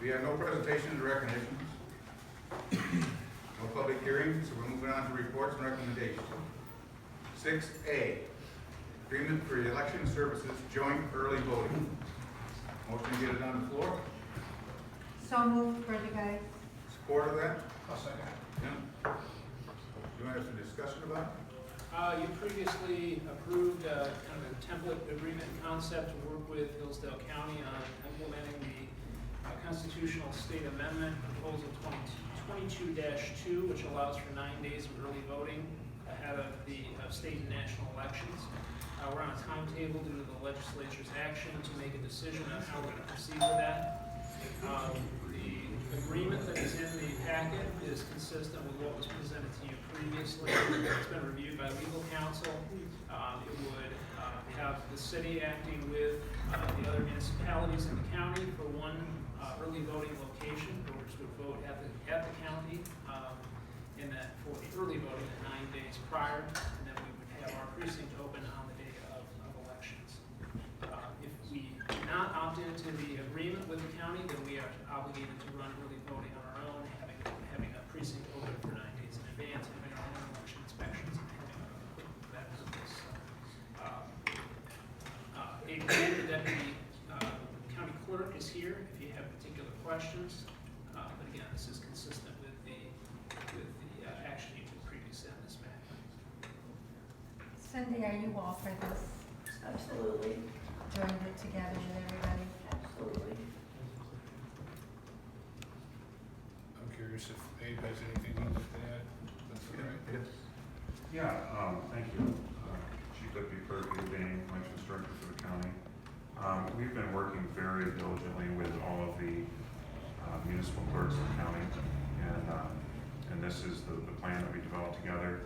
We have no presentations or recognitions. No public hearings, so we're moving on to reports and recommendations. 6A, agreement for the election services joint early voting. Motion to get it on the floor. So moved for the guys. Support of that? I'll second. Yeah. You want to have some discussion about it? You previously approved kind of a template agreement concept to work with Hillsdale County on implementing the constitutional state amendment proposal 22-2, which allows for 9 days of early voting ahead of the state and national elections. We're on a timetable due to the legislature's action to make a decision on how we're going to proceed with that. The agreement that is in the packet is consistent with what was presented to you previously. It's been reviewed by legal counsel. It would have the city acting with the other municipalities in the county for one early voting location, which would vote at the county in that for the early voting the 9 days prior, and then we would have our precinct open on the day of elections. If we do not opt into the agreement with the county, then we are obligated to run early voting on our own, having a precinct open for 9 days in advance, having our own election inspections, and having that purpose. The deputy county clerk is here if you have particular questions. But again, this is consistent with the action you took previously on this matter. Cindy, are you all for this? Absolutely, Doing it together with everybody? absolutely. I'm curious if Abe has anything he'd like to add. That's all right. Yes. Yeah, thank you. Chief Deputy Clerk, Banning, Elections Director for the county. We've been working very diligently with all of the municipal clerks in the county, and this is the plan that we developed together,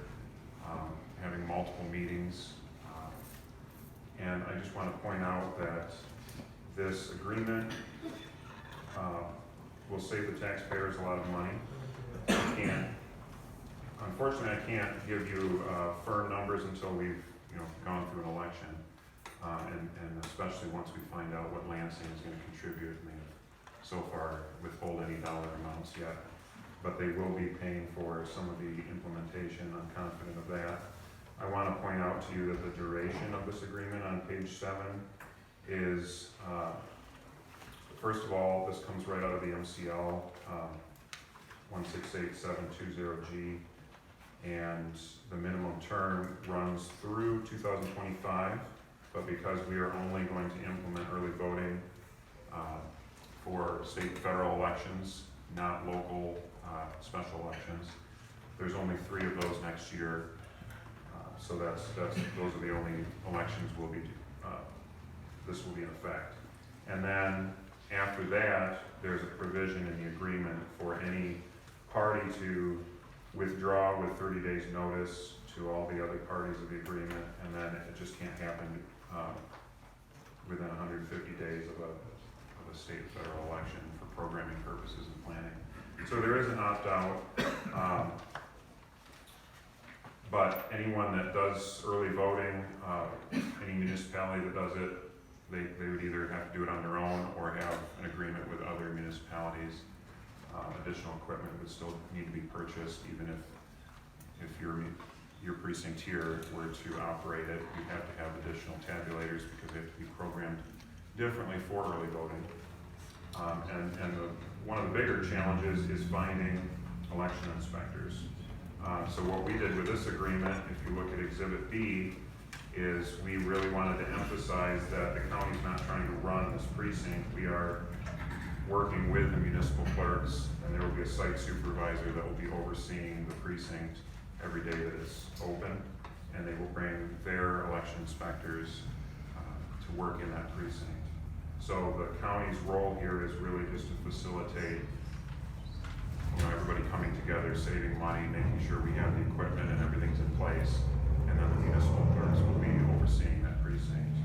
having multiple meetings. And I just want to point out that this agreement will save the taxpayers a lot of money. Unfortunately, I can't give you firm numbers until we've gone through an election, and especially once we find out what Lansing is going to contribute. And they've so far withhold any dollar amounts yet, but they will be paying for some of the implementation. I'm confident of that. I want to point out to you that the duration of this agreement on page 7 is, first of all, this comes right out of the MCL 168720G, and the minimum term runs through 2025, but because we are only going to implement early voting for state and federal elections, not local special elections, there's only 3 of those next year. So those are the only elections this will be in effect. And then after that, there's a provision in the agreement for any party to withdraw with 30 days notice to all the other parties of the agreement, and then it just can't happen within 150 days of a state and federal election for programming purposes and planning. So there is an opt-out. But anyone that does early voting, any municipality that does it, they would either have to do it on their own or have an agreement with other municipalities. Additional equipment would still need to be purchased, even if your precinct here were to operate it, you'd have to have additional tabulators because they have to be programmed differently for early voting. One of the bigger challenges is finding election inspectors. So what we did with this agreement, if you look at Exhibit B, is we really wanted to emphasize that the county's not trying to run this precinct. We are working with the municipal clerks, and there will be a site supervisor that will be overseeing the precinct every day that it's open, and they will bring their election inspectors to work in that precinct. So the county's role here is really just to facilitate everybody coming together, saving money, making sure we have the equipment and everything's in place, and then the municipal clerks will be overseeing that precinct.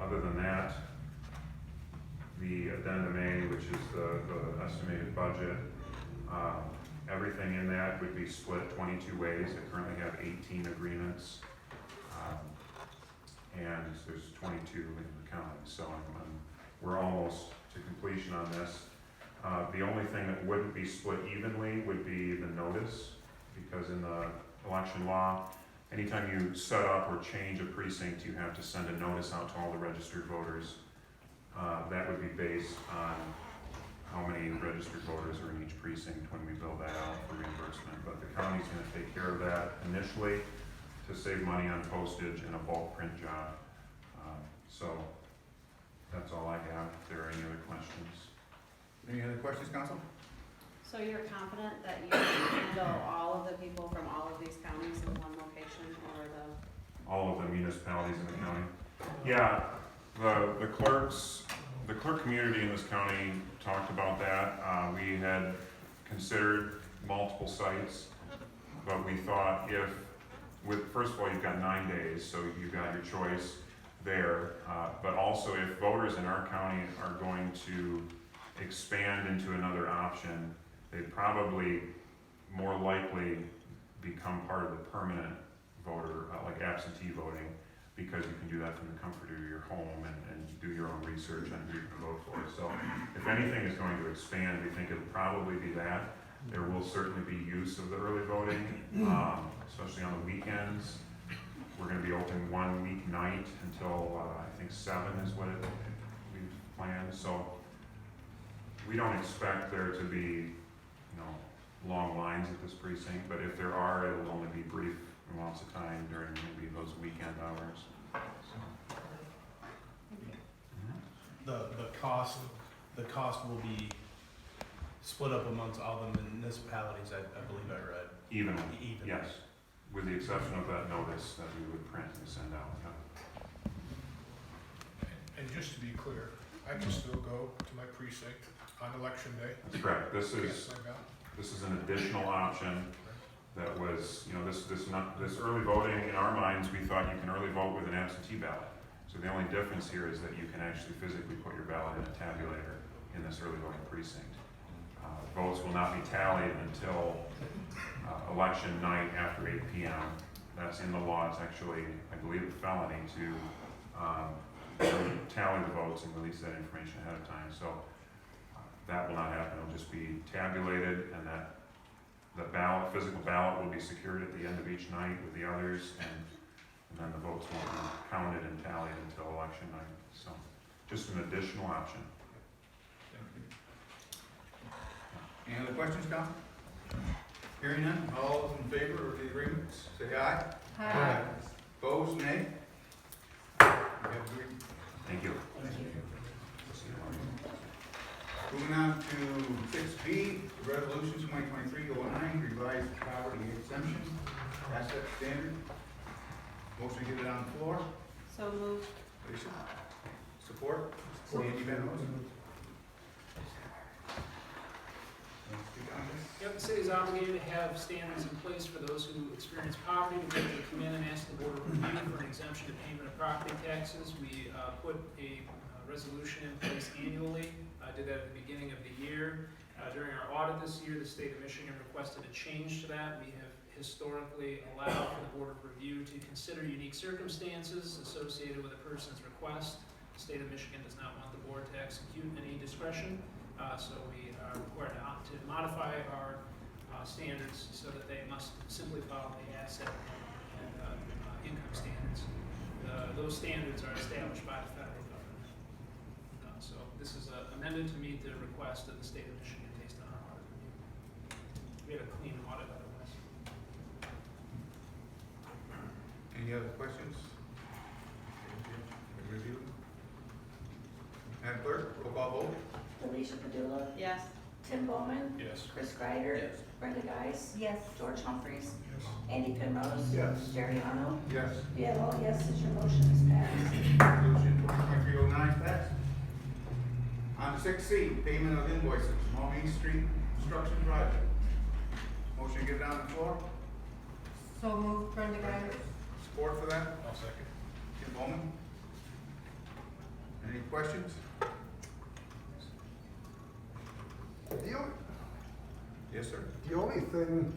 Other than that, the addendum A, which is the estimated budget, everything in that would be split 22 ways. I currently have 18 agreements, and there's 22 in the county, so we're almost to completion on this. The only thing that wouldn't be split evenly would be the notice, because in the election law, anytime you set up or change a precinct, you have to send a notice out to all the registered voters. That would be based on how many registered voters are in each precinct when we bill that out for reimbursement. But the county's gonna take care of that initially to save money on postage and a bulk print job. So that's all I have. If there are any other questions. Any other questions, council? So you're confident that you can handle all of the people from all of these counties in one location, or All of the municipalities in the county? Yeah, the clerk community in this county talked about that. We had considered multiple sites, but we thought first of all, you've got 9 days, so you've got your choice there. But also, if voters in our county are going to expand into another option, they'd probably more likely become part of the permanent voter, like absentee voting, because you can do that from the comfort of your home and do your own research on who you can vote for. So if anything is going to expand, we think it'll probably be that. There will certainly be use of the early voting, especially on the weekends. We're gonna be open 1 weeknight until, I think 7 is what we've planned. So we don't expect there to be, long lines at this precinct, but if there are, it'll only be brief amounts of time during maybe those weekend hours. So. The cost will be split up amongst all the municipalities, I believe I read. Evenly, Even. yes, with the exception of that notice that we would print and send out. And just to be clear, I can still go to my precinct on election day. That's correct. This Yes, is an additional option that was, this early voting, in our minds, we thought you can early vote with an absentee ballot. So the only difference here is that you can actually physically put your ballot in a tabulator in this early voting precinct. Votes will not be tallied until election night after 8 p.m. That's in the law. It's actually, I believe, a felony to tally the votes and release that information ahead of time. So that will not happen. It'll just be tabulated, and the physical ballot will be secured at the end of each night with the others, and then the votes won't be counted and tallied until election night. So just an additional option. Any other questions, council? Hearing none, all those in favor of the agreement, say aye. Aye. Opposed, nay? We have agreed. Thank you. Moving on to 6B, Resolution 2023-09, revised property exemption, asset standard. Motion to get it on the floor. so moved. Alicia. Support? Andy Benrose. Yep, the city is obligated to have standards in place for those who experience poverty to be able to come in and ask the board of review for an exemption to payment of property taxes. We put a resolution in place annually. I did that at the beginning of the year. During our audit this year, the state of Michigan requested a change to that. We have historically allowed for the board of review to consider unique circumstances associated with a person's request. The state of Michigan does not want the board to execute any discretion. So we are required to modify our standards so that they must simply follow the asset and income standards. Those standards are established by the federal government. So this is amended to meet the request of the state of Michigan based on our audit review. We had a clean audit otherwise. Any other questions? Review. Madam Clerk, roll call vote. Alicia Padula, Yes. Tim Bowman, Yes. Chris Greider, Brenda Geis, Yes. George Humphries, Andy Penrose, Yes. Jerry Arno, Yes. we have all yeses, your motion is passed. Resolution 2023-09 passed. On to 6C, payment of invoices, Small Main Street Construction Project. Motion to get it on the floor. So moved, Brenda Guyer. Support for that, I'll second. Tim Bowman. Any questions? Yes, sir. The only thing,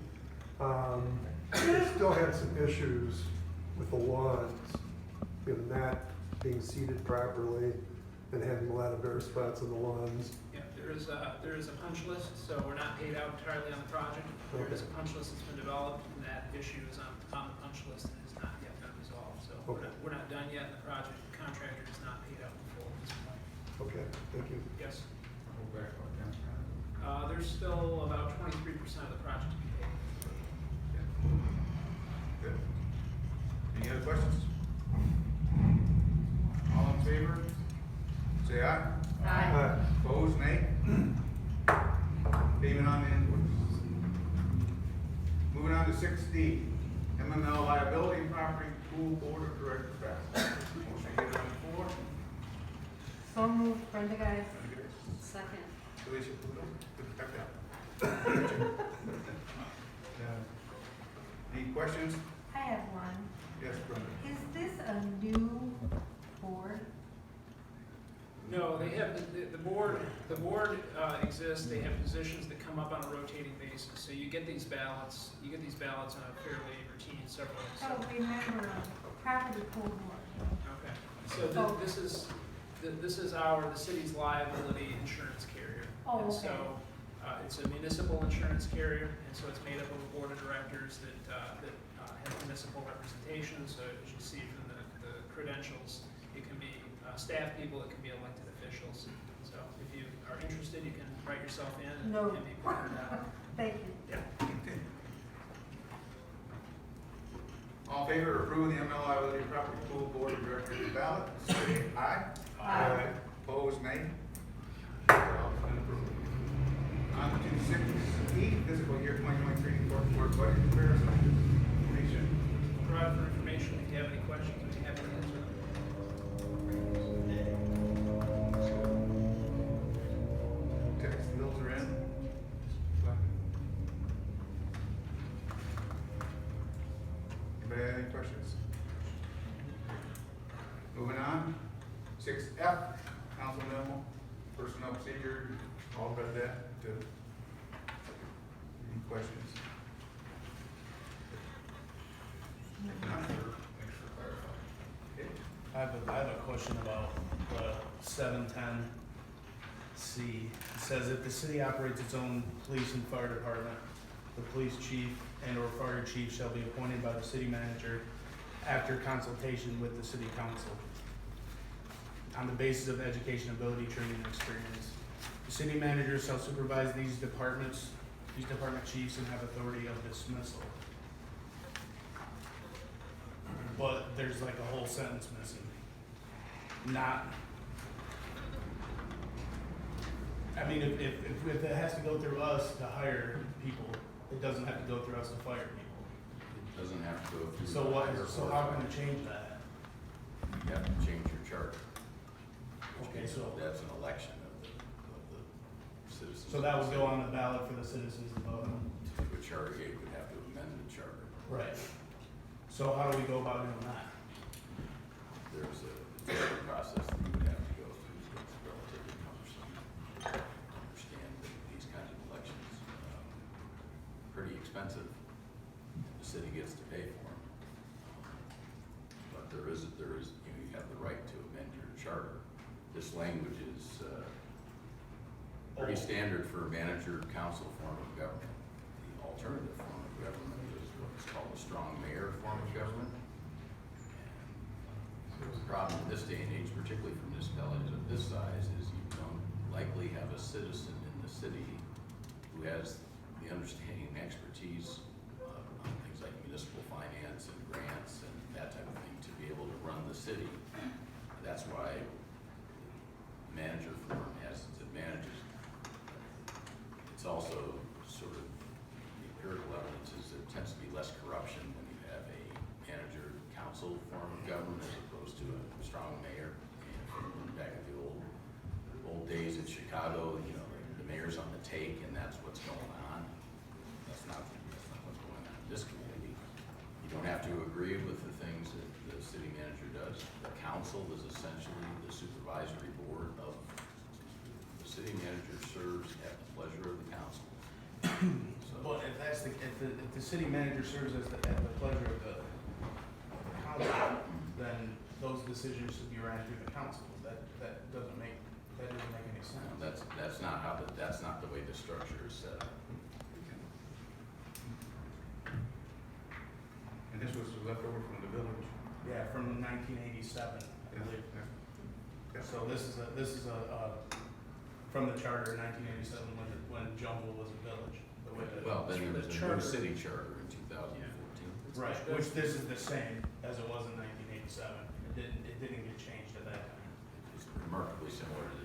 we still had some issues with the lawns, not being seeded properly, and having a lot of bare spots on the lawns. Yeah, there is a punch list, so we're not paid out entirely on the project. There is a punch list that's been developed, and that issue is on the punch list and has not yet been resolved. So we're not done yet in the project. The contractor is not paid out in full at this point. Okay, thank you. Yes. Hold back on that. There's still about 23% of the project to be paid. Good. Any other questions? All in favor? Say aye. Aye. Opposed, nay? Payment on the invoice. Moving on to 6D, MML liability and property pool board of directors back. Motion to get it on the floor. So moved, Brenda Guys. Second. Alicia Pluto, good to check that. Any questions? I have one. Yes, Brenda. Is this a new board? No, they have, the board exists, they have positions that come up on a rotating basis. So you get these ballots on a fairly routine several. I don't remember a property pool board. Okay, so this is the city's liability insurance carrier. Oh, And okay. so, it's a municipal insurance carrier, and so it's made up of a board of directors that have municipal representation. So as you see from the credentials, it can be staff people, it can be elected officials. So if you are interested, you can write yourself in and No. be part of that. Thank you. Yeah. All in favor of approving the ML liability and property pool board of directors ballot, say aye. Aye. Opposed, nay? All been approved. On to 6E, fiscal year 2023 fourth quarter budget comparison. Information. Provide for information, if you have any questions, I'm happy to answer them. Tax bills are in. Anybody have any questions? Moving on, 6F, council memo, personnel procedure, all read that. Any questions? If not, thanks for clarifying. Okay. I have a question about 710C. It says if the city operates its own police and fire department, the police chief and or fire chief shall be appointed by the city manager after consultation with the city council on the basis of education, ability, training, and experience. The city manager shall supervise these department chiefs and have authority of dismissal. But there's like a whole sentence missing. Not, I mean, if it has to go through us to hire people, it doesn't have to go through us to fire people. It doesn't have to go through. So the what, higher so court. how can we change that? You have to change your charter. Okay, so, That's an election of the citizens. so that would go on the ballot for the citizens to vote on. To do a charter, you would have to amend the charter. Right. So how do we go about doing that? There's a charter process that you would have to go through, so it's relatively cumbersome. Understand that these kinds of elections, pretty expensive. The city gets to pay for them. But there is, you have the right to amend your charter. This language is, pretty standard for a manager council form of government. The alternative form of government is what's called a strong mayor form of government. And the problem in this day and age, particularly for municipalities of this size, is you don't likely have a citizen in the city who has the understanding and expertise on things like municipal finance and grants and that type of thing to be able to run the city. That's why the manager form has its advantages. It's also sort of, the empirical evidence is there tends to be less corruption when you have a manager council form of government as opposed to a strong mayor. And back in the old days in Chicago, you know, the mayor's on the take and that's what's going on. That's not what's going on in this community. You don't have to agree with the things that the city manager does. The council is essentially the supervisory board of the city manager serves at the pleasure of the council. So, But if the city manager serves at the pleasure of the council, then those decisions should be ran through the council. That doesn't make any sense. That's not how, that's not the way the structure is set up. And this was left over from the village. Yeah, from 1987, I believe. Yeah. So this is a from the charter in 1987 when Jonesville was a village. The way that- Well, then there was The a charter. new city charter in 2014. Right, which this is the same as it was in 1987. It didn't get changed at that time. It's remarkably similar to